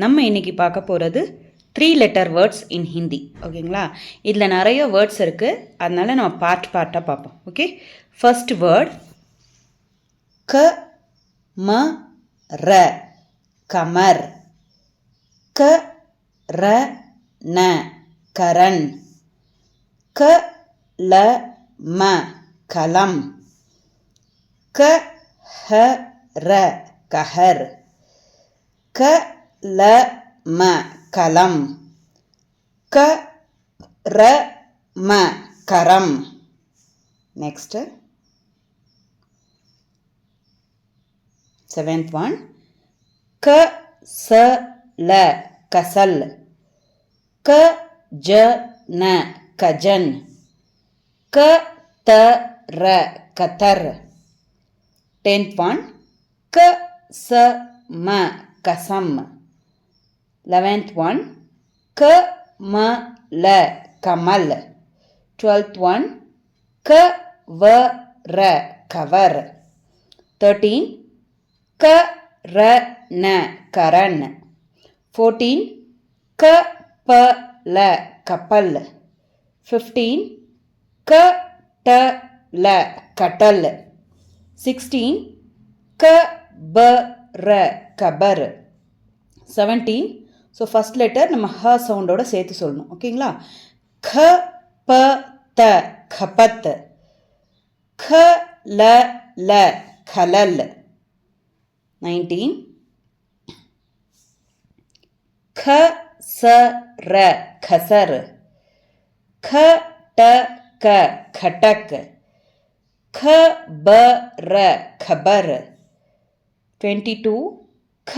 நம்ம இன்னைக்கு பார்க்க போகிறது 3 லெட்டர் வேர்ட்ஸ் இன் ஹிந்தி. ஓகேங்களா? இதில் நிறைய வேர்ட்ஸ் இருக்குது, அதனால நம்ம பார்ட்டாக பார்ப்போம். ஓகே, ஃபர்ஸ்ட் வேர்ட் க ம ர, கமர். க ர ந, கரண். க ல ம, கலம். க ஹ ர, கஹர். க ல ம, கலம். க ர ம, கரம். நெக்ஸ்ட் செவன்த் ஒன் க ச ல, கசல். க ஜ ந, கஜன். க த ர, கதர். 10th one க ச ம, கசம். 11th one க ம ல, கமல். 12th one க வ ர, கவர். 13 க ர ந, கரண். 14 க ப ல, கப்பல். 15 க ட ல, கட்டல். 16 க ப ர, கபர். 17 ஸோ ஃபஸ்ட் லெட்டர் நம்ம ஹ சவுண்டோட சேர்த்து சொல்லணும். ஓகேங்களா? க ப த, கபத். க ல ல, கலல். 19 க ச ர, கசர். க ட க, கட்டக். க ப ர, கபர். 22 க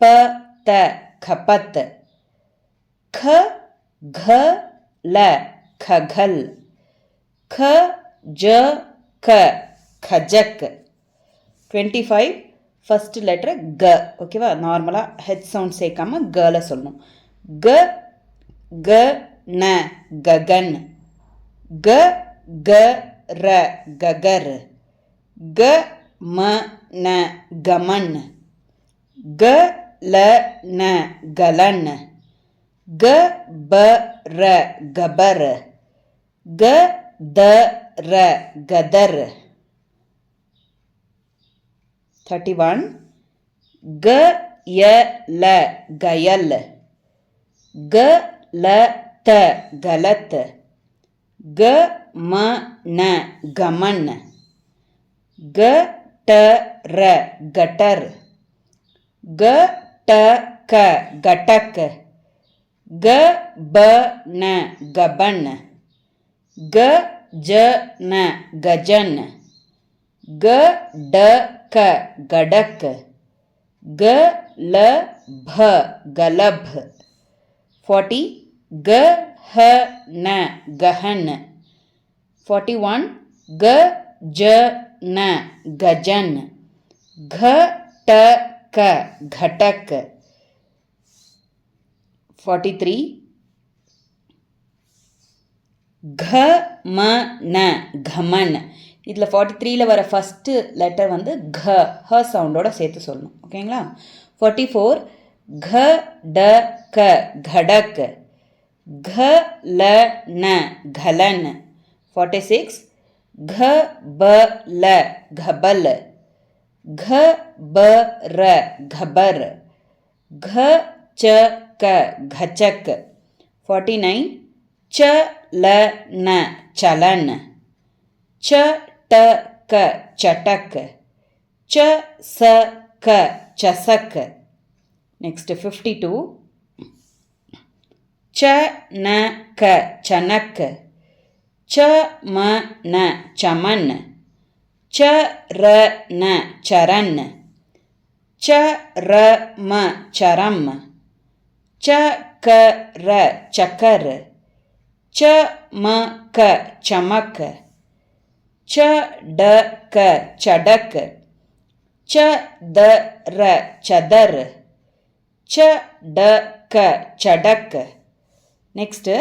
ப த, கபத். க घ ல, ககல். க ஜ க, கஜக். 25 ஃபர்ஸ்ட் லெட்டர் க. ஓகேவா? நார்மலாக ஹெச் சவுண்ட் சேர்க்காம கல சொல்லணும். க க ந, ககன். க க ர, ககர். க ம ந, கமன். க ல ந, கலன். க ப ர, கபர். க த ர, கதர். 31 க ய ல, கயல். க ல த, கலத். க ம ந, கமன். க ட ர, கட்டர். க ட க, கட்டக். க ப ந, கபன். க ஜ ந, கஜன். க ட க, கடக். க ல ப, கலப். 40 க ஹ ந, கஹன். 41 க ஜ ந, கஜன். घ ट क, घटक. 43 घ म न, घमन. இதில் 43ல வர ஃபஸ்ட்டு லெட்டர் வந்து घ, ஹ சவுண்டோட சேர்த்து சொல்லணும். ஓகேங்களா? 44 घ ட க, घडक. घ ல ந, घलन. 46 घ ப ல, घबल. घ ब र, घबर. घ च क, घचक. 49 च ल न, चलन. च ट क, चटक. च स क, चसक. नेक्स्ट 52 च न क, चनक. च म न, चमन. च र न, चरण. च र म, चरम. च क र, चकर. च म क, चमक. च ड क, चडक. च द र, चदर. च ड क, चडक. நெக்ஸ்ட்டு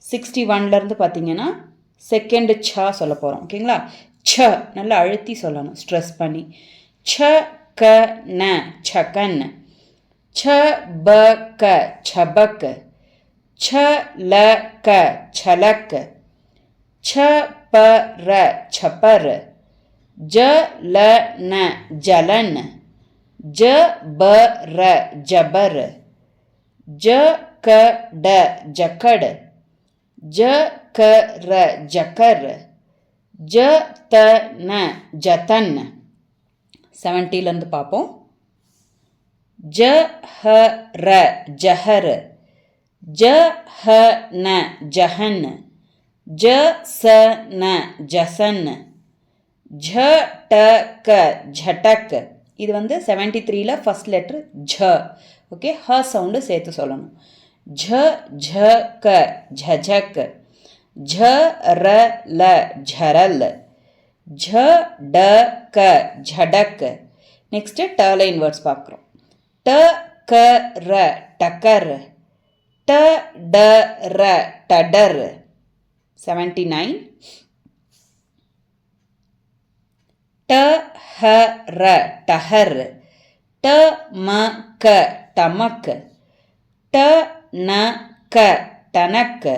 61லேருந்து பார்த்தீங்கன்னா செகண்ட் ச சொல்ல போகிறோம். ஓகேங்களா? ச நல்லா அழுத்தி சொல்லணும், ஸ்ட்ரெஸ் பண்ணி. ச க ந, சகன். छबक छबक, छलक छलक, छपर छपर, जलन जलन, जबर जबर, जकड़ जकड़, जकर जकर, जतन जतन. 70லேருந்து பார்ப்போம். ஜஹர ஜஹர், ஜஹன ஜஹன், ஜசன ஜசன், ஜடக ஜடக். இது 73ல ஃபர்ஸ்ட் லெட்டர் ஜ. ஓகே, ஹ சவுண்டு சேர்த்து சொல்லணும். ஜ ஜக ஜஜக், झरल झरल, झडक झडक. நெக்ஸ்ட் டர்லைன் வேர்ட்ஸ் பார்க்குறோம். டக்கர டக்கர், டடர டடர். 79. டஹர டஹர், டமக டமக், டனக டனக்,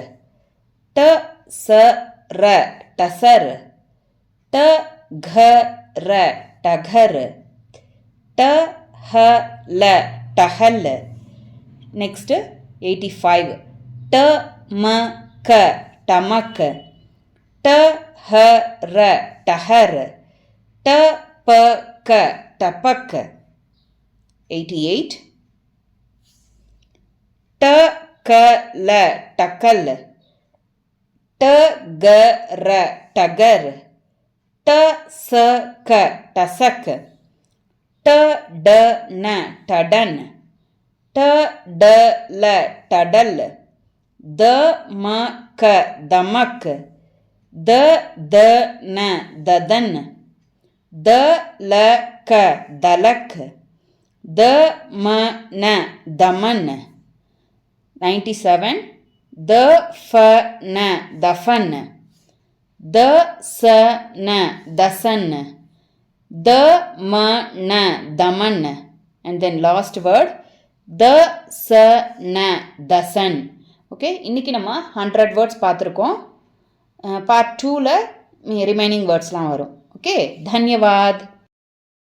टसर टसर, टघर टघर, टहल टहल. नेक्स्ट 85. टमक टमक, टहर टहर, टपक टपक. 88. टकल टकल, टगर टगर, टसक टसक, टडन टडन, टडल टडल, दमक दमक, ददन ददन, दलक दलक, दमन दमन. 97. दफन दफन, दसन दसन, दमन दमन. And then last word दसन दसन. ஓகே, இன்னைக்கு நம்ம 100 வேர்ட்ஸ் பார்த்துருக்கோம். பார்ட் 2ல ரிமைனிங் வேர்ட்ஸ்லாம் வரும். ஓகே, தன்யவாத்.